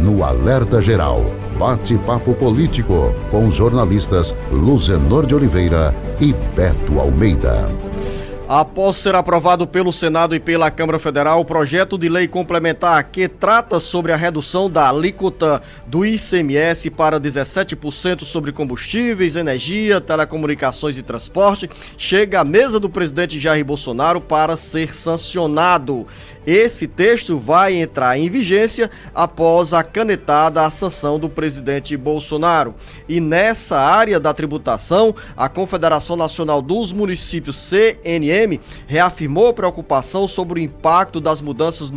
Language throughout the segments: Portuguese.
no Alerta Geral. Bate-papo político com os jornalistas Luzenor de Oliveira e Beto Almeida. Após ser aprovado pelo Senado e pela Câmara Federal, o projeto de lei complementar que trata sobre a redução da alíquota do ICMS para 17% sobre combustíveis, energia, telecomunicações e transporte, chega à mesa do presidente Jair Bolsonaro para ser sancionado. Esse texto vai entrar em vigência após a canetada a sanção do presidente Bolsonaro. E nessa área da tributação, a Confederação Nacional dos Municípios, CNM, reafirmou preocupação sobre o impacto das mudanças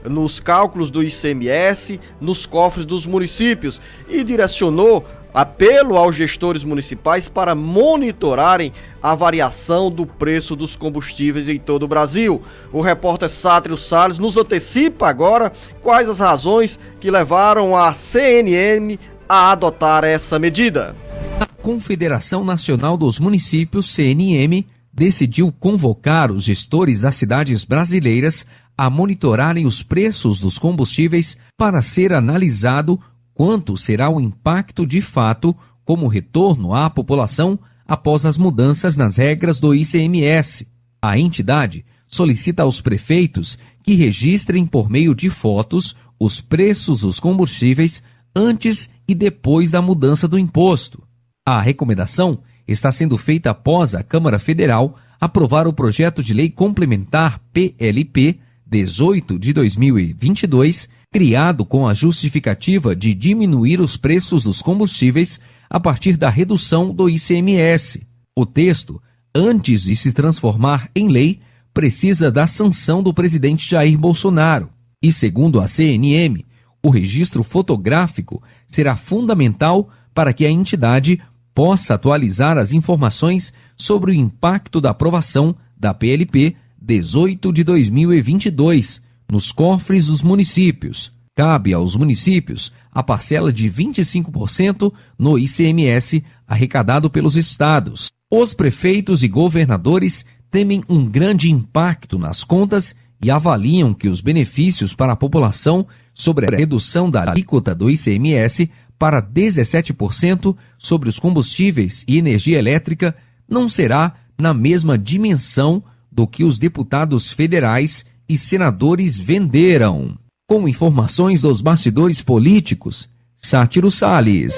nos cálculos do ICMS nos cofres dos municípios e direcionou apelo aos gestores municipais para monitorarem a variação do preço dos combustíveis em todo o Brasil. O repórter Sátrio Salles nos antecipa agora quais as razões que levaram a CNM a adotar essa medida. A Confederação Nacional dos Municípios, CNM, decidiu convocar os gestores das cidades brasileiras a monitorarem os preços dos combustíveis para ser analisado quanto será o impacto de fato como retorno à população após as mudanças nas regras do ICMS. A entidade solicita aos prefeitos que registrem por meio de fotos os preços dos combustíveis antes e depois da mudança do imposto. A recomendação está sendo feita após a Câmara Federal aprovar o projeto de lei complementar PLP 18 de 2022, criado com a justificativa de diminuir os preços dos combustíveis a partir da redução do ICMS. O texto, antes de se transformar em lei, precisa da sanção do presidente Jair Bolsonaro. E, segundo a CNM, o registro fotográfico será fundamental para que a entidade possa atualizar as informações sobre o impacto da aprovação da PLP 18 de 2022 nos cofres dos municípios. Cabe aos municípios a parcela de 25% no ICMS arrecadado pelos estados. Os prefeitos e governadores temem um grande impacto nas contas e avaliam que os benefícios para a população sobre a redução da alíquota do ICMS para 17% sobre os combustíveis e energia elétrica não será na mesma dimensão do que os deputados federais e senadores venderam. Com informações dos bastidores políticos, Sátiro Salles.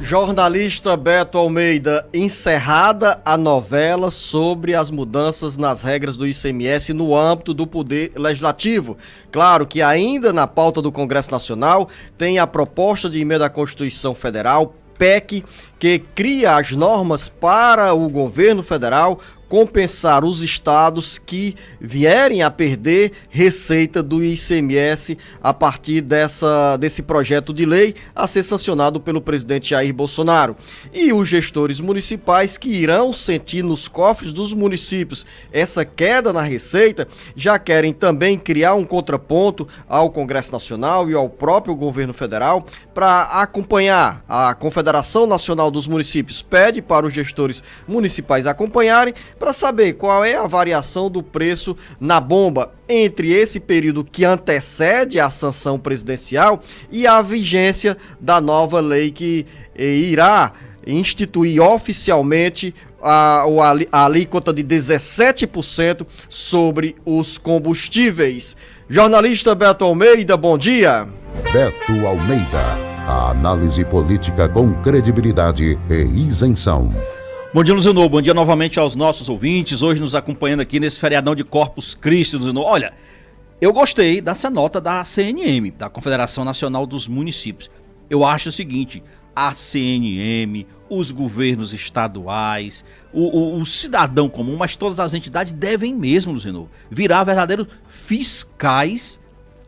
Jornalista Beto Almeida, encerrada a novela sobre as mudanças nas regras do ICMS no âmbito do Poder Legislativo. Claro que ainda na pauta do Congresso Nacional tem a proposta de emenda à Constituição Federal, PEC, que cria as normas para o governo federal compensar os estados que vierem a perder receita do ICMS a partir desse projeto de lei a ser sancionado pelo presidente Jair Bolsonaro. E os gestores municipais que irão sentir nos cofres dos municípios essa queda na receita já querem também criar um contraponto ao Congresso Nacional e ao próprio governo federal para acompanhar. A Confederação Nacional dos Municípios pede para os gestores municipais acompanharem para saber qual é a variação do preço na bomba entre esse período que antecede a sanção presidencial e a vigência da nova lei que irá instituir oficialmente a alíquota de 17% sobre os combustíveis. Jornalista Beto Almeida, bom dia. Beto Almeida, a análise política com credibilidade e isenção. Bom dia, Luzenor. Bom dia novamente aos nossos ouvintes, hoje nos acompanhando aqui nesse feriadão de Corpus Christi, Luzenor. Olha, eu gostei dessa nota da CNM, da Confederação Nacional dos Municípios. Eu acho o seguinte, a CNM, os governos estaduais, o cidadão comum, mas todas as entidades devem mesmo, Luzenor, virar verdadeiros fiscais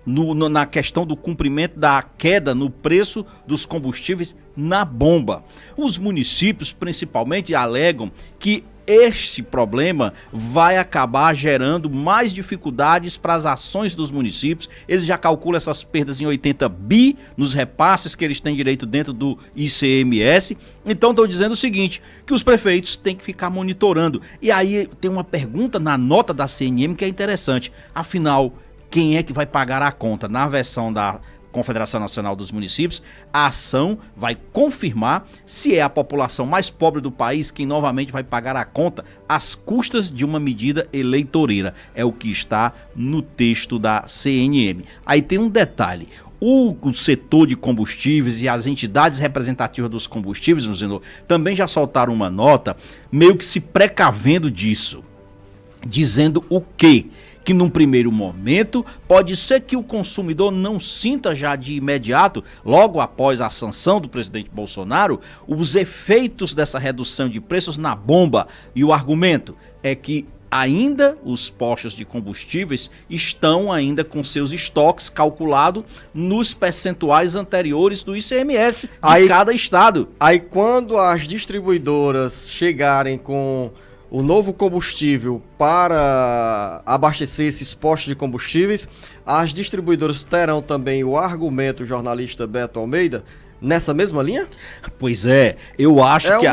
na questão do cumprimento da queda no preço dos combustíveis na bomba. Os municípios, principalmente, alegam que este problema vai acabar gerando mais dificuldades para as ações dos municípios. Eles já calculam essas perdas em 80 bi nos repasses que eles têm direito dentro do ICMS. Então estão dizendo o seguinte, que os prefeitos têm que ficar monitorando. E aí tem uma pergunta na nota da CNM que é interessante. Afinal, quem é que vai pagar a conta? Na versão da Confederação Nacional dos Municípios, a ação vai confirmar se é a população mais pobre do país quem novamente vai pagar a conta às custas de uma medida eleitoreira. É o que está no texto da CNM. Aí tem um detalhe. O setor de combustíveis e as entidades representativas dos combustíveis, Luciano, também já soltaram uma nota meio que se precavendo disso, dizendo o quê? Que num primeiro momento pode ser que o consumidor não sinta já de imediato, logo após a sanção do presidente Bolsonaro, os efeitos dessa redução de preços na bomba. E o argumento é que ainda os postos de combustíveis estão ainda com seus estoques calculados nos percentuais anteriores do ICMS de cada estado. Aí quando as distribuidoras chegarem com o novo combustível para abastecer esses postos de combustíveis, as distribuidoras terão também o argumento, jornalista Beto Almeida, nessa mesma linha? Pois é, eu acho que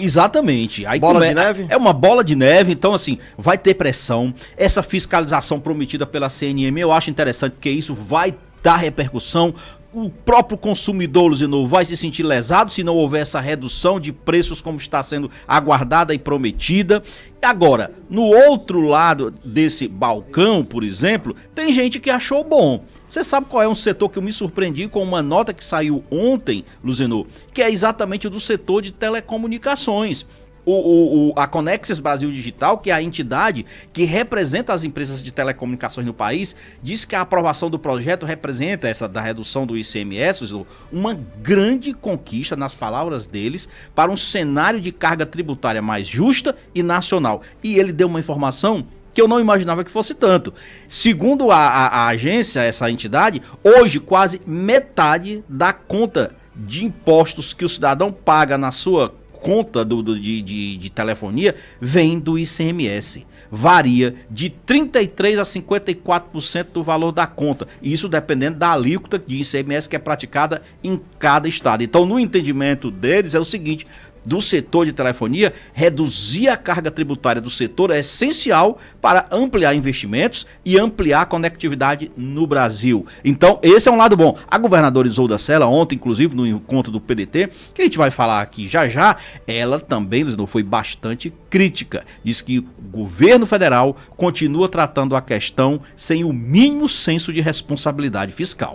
exatamente. Aí bola de neve? É uma bola de neve, então assim, vai ter pressão. Essa fiscalização prometida pela CNM, eu acho interessante, porque isso vai dar repercussão. O próprio consumidor, Luciano, vai se sentir lesado se não houver essa redução de preços como está sendo aguardada e prometida. E agora, no outro lado desse balcão, por exemplo, tem gente que achou bom. Você sabe qual é um setor que eu me surpreendi com uma nota que saiu ontem, Luciano, que é exatamente o do setor de telecomunicações. A Conexis Brasil Digital, que é a entidade que representa as empresas de telecomunicações no país, diz que a aprovação do projeto representa, essa da redução do ICMS, uma grande conquista, nas palavras deles, para um cenário de carga tributária mais justa e nacional. E ele deu uma informação que eu não imaginava que fosse tanto. Segundo a agência, essa entidade, hoje quase metade da conta de impostos que o cidadão paga na sua conta de telefonia vem do ICMS. Varia de 33% a 54% do valor da conta. E isso dependendo da alíquota de ICMS que é praticada em cada estado. Então, no entendimento deles, é o seguinte: do setor de telefonia, reduzir a carga tributária do setor é essencial para ampliar investimentos e ampliar a conectividade no Brasil. Então, esse é um lado bom. A governadora Isolda Sela, ontem, inclusive, no encontro do PDT, que a gente vai falar aqui já, ela também foi bastante crítica. Diz que o governo federal continua tratando a questão sem o mínimo senso de responsabilidade fiscal.